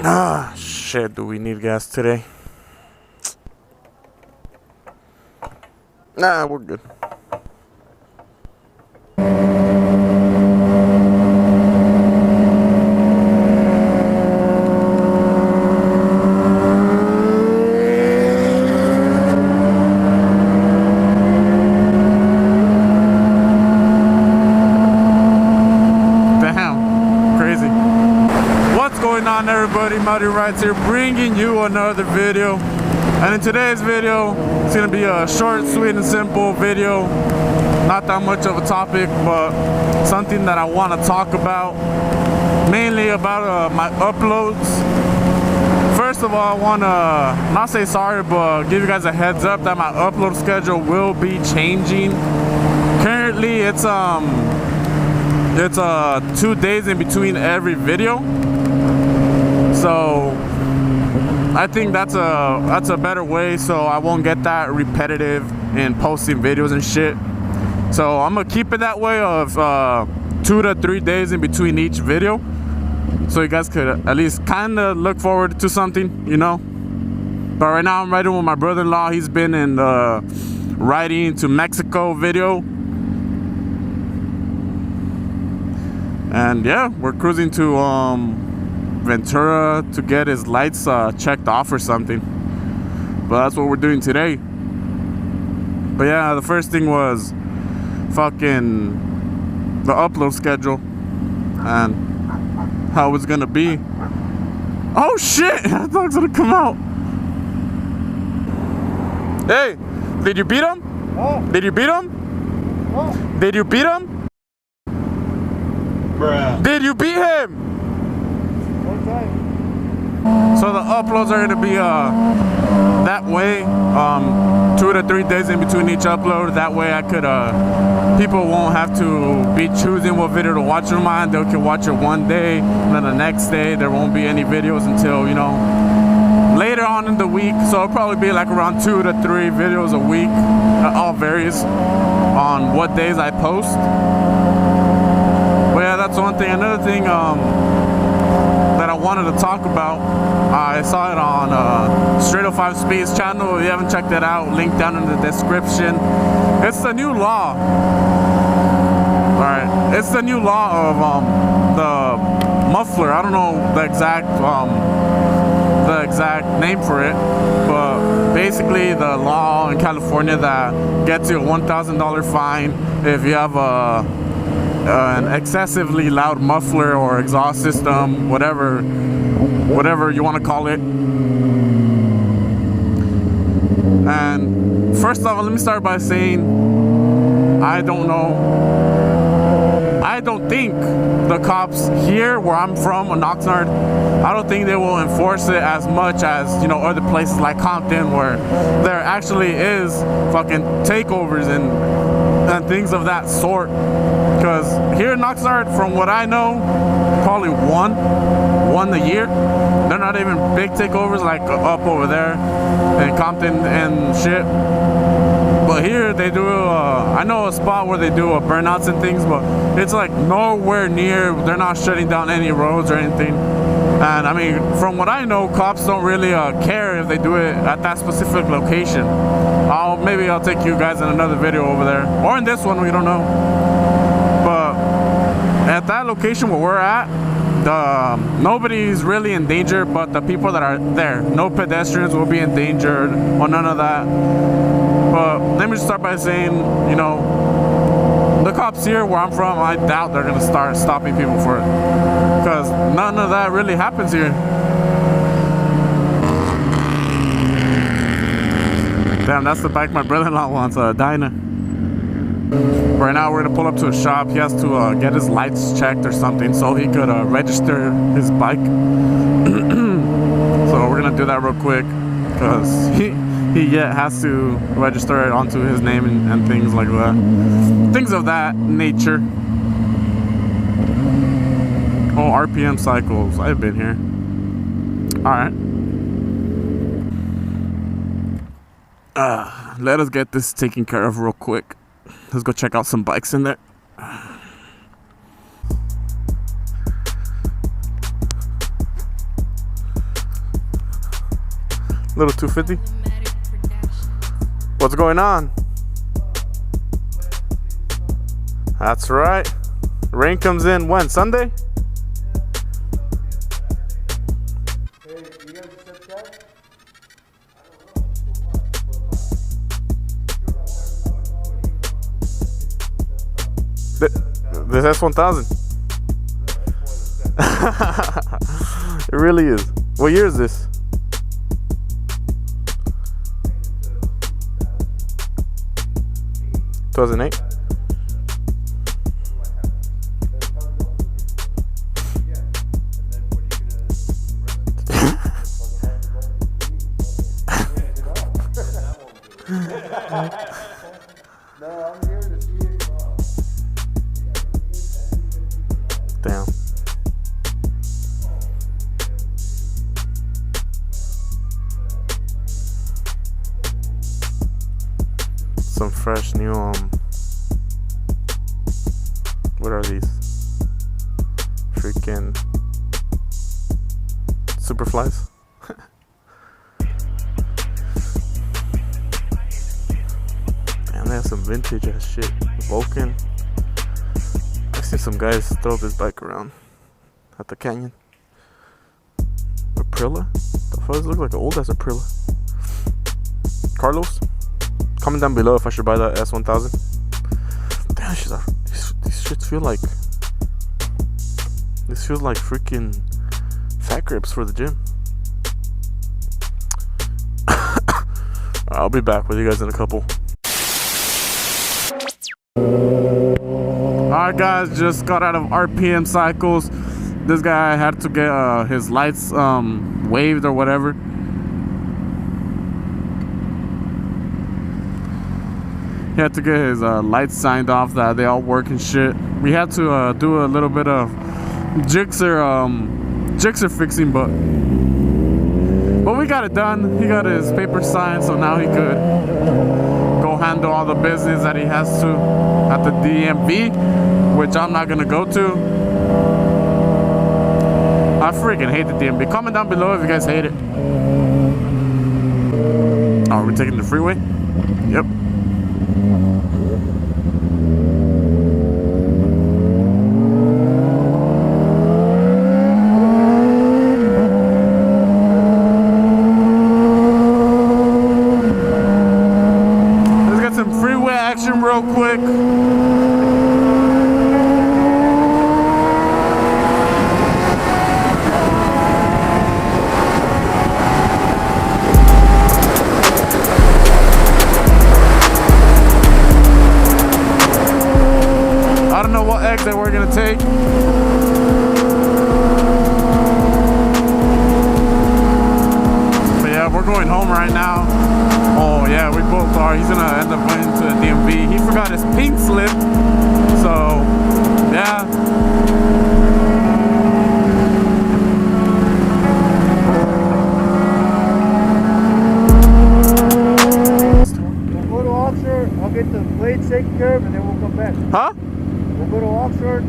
Ah, shit, do we need gas today? Nah, we're good. Everybody, Muddy Rides here, bringing you another video. And in today's video, it's gonna be a short, sweet, and simple video. Not that much of a topic, but something that I want to talk about, mainly about my uploads. First of all, I want to not say sorry, but give you guys a heads up that my upload schedule will be changing. Currently, it's 2 days in between every video. So I think that's a better way, so I won't get that repetitive in posting videos and shit. So I'm gonna keep it that way of 2 to 3 days in between each video, so you guys could at least kind of look forward to something, you know. But right now I'm riding with my brother-in-law. He's been in the riding to Mexico video, and yeah, we're cruising to Ventura to get his lights checked off or something. But that's what we're doing today. But yeah, the first thing was fucking the upload schedule and how it's gonna be. Oh shit! I thought it was gonna come out. Hey, did you beat him? Oh. Did you beat him? Oh. Did you beat him? Bruh. Did you beat him? So the uploads are gonna be that way, 2 to 3 days in between each upload. That way I could people won't have to be choosing what video to watch them on. They can watch it one day, and then the next day there won't be any videos until, you know, later on in the week. So it'll probably be like around 2 to 3 videos a week. All varies on what days I post. But yeah, that's one thing. Another thing that I wanted to talk about, I saw it on Straight 05 Speed's channel. If you haven't checked it out, link down in the description. It's the new law. Alright, it's the new law of the muffler. I don't know the exact name for it, but basically the law in California that gets you a $1,000 fine if you have an excessively loud muffler or exhaust system, whatever you want to call it. And first off, let me start by saying I don't think the cops here where I'm from in Oxnard, I don't think they will enforce it as much as, you know, other places like Compton, where there actually is fucking takeovers and things of that sort. Because here in Oxnard, from what I know, probably one a year. They're not even big takeovers like up over there in Compton and shit. But here they do, I know a spot where they do burnouts and things, but it's like nowhere near, they're not shutting down any roads or anything. And I mean, from what I know, cops don't really care if they do it at that specific location. Maybe I'll take you guys in another video over there, or in this one, we don't know. But at that location where we're at, nobody's really in danger but the people that are there. No pedestrians will be endangered or none of that. But let me just start by saying, you know, the cops here where I'm from, I doubt they're gonna start stopping people for it, because none of that really happens here. Damn, that's the bike my brother-in-law wants, a Dyna. Right now we're gonna pull up to a shop. He has to get his lights checked or something so he could register his bike. So we're gonna do that real quick, because he has to register it onto his name and things like that. Things of that nature. Oh, RPM cycles. I've been here. Alright. Let us get this taken care of real quick. Let's go check out some bikes in there. Little 250. What's going on? That's right. Rain comes in when? Sunday? This S1000. It really is. What year is this? (2008). Damn. Some fresh new what are these? Freaking Superflies. Damn, they have some vintage ass shit. Vulcan. I see some guys throw this bike around at the canyon. Aprilia? The fuck, this look like an old ass Aprilia. Carlos? Comment down below if I should buy that S1000. Damn, these shits feel like... This feels like freaking fat grips for the gym. I'll be back with you guys in a couple. Alright guys, just got out of RPM cycles. This guy had to get his lights waved or whatever. He had to get his lights signed off that they all work and shit. We had to do a little bit of jigsaw fixing, but we got it done. He got his paper signed, so now he could go handle all the business that he has to at the DMV, which I'm not gonna go to. I freaking hate the DMV. Comment down below if you guys hate it. Oh, are we taking the freeway? Yep. Real quick. I don't know what exit we're gonna take. But yeah, we're going home right now. Oh yeah, we both are. He's gonna end up going to the DMV. He forgot his pink slip, so yeah. We'll go to Oxford. I'll get the plates taken care of, and then we'll come back. Huh? We'll go to Oxford.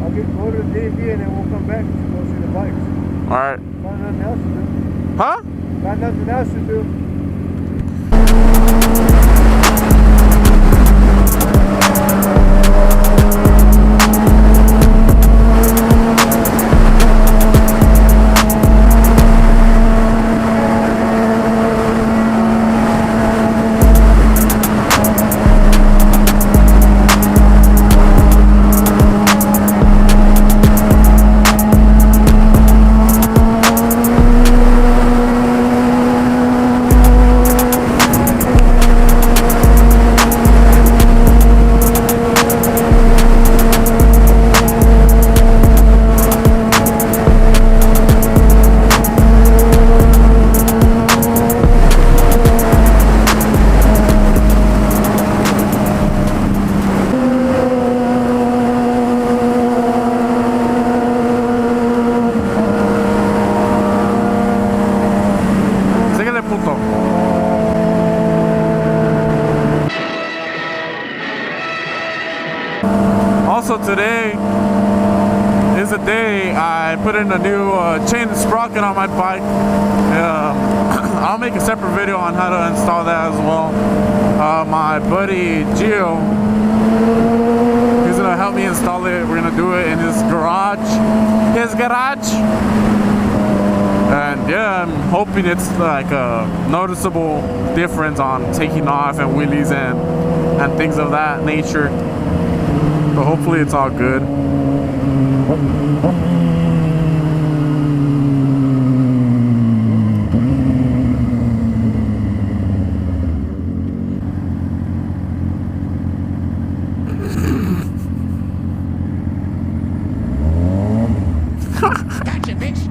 I'll go to the DMV, and then we'll come back to go see the bikes. All right. Got nothing else to do. Huh? Got nothing else to do. Also today is the day I put in a new chain and sprocket on my bike. I'll make a separate video on how to install that as well. My buddy Gio, he's gonna help me install it. We're gonna do it in his garage. And yeah, I'm hoping it's like a noticeable difference on taking off and wheelies and things of that nature. But hopefully it's all good. Gotcha, bitch.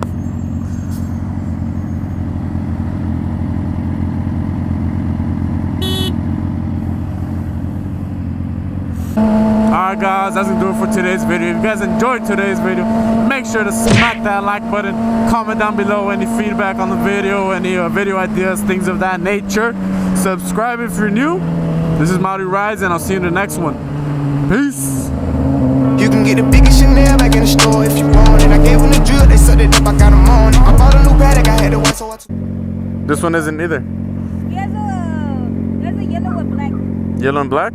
Alright guys, that's gonna do it for today's video. If you guys enjoyed today's video, make sure to smack that like button, comment down below any feedback on the video, any video ideas, things of that nature. Subscribe if you're new. This is Maori Rides, and I'll see you in the next one. Peace. You can get the biggest Chanel back in the store if you want it. I gave them the drill, they sucked it up, I got them on it. I bought a new paddock, I had to wait, so I took. This one isn't either. There's a yellow and black. Yellow and black?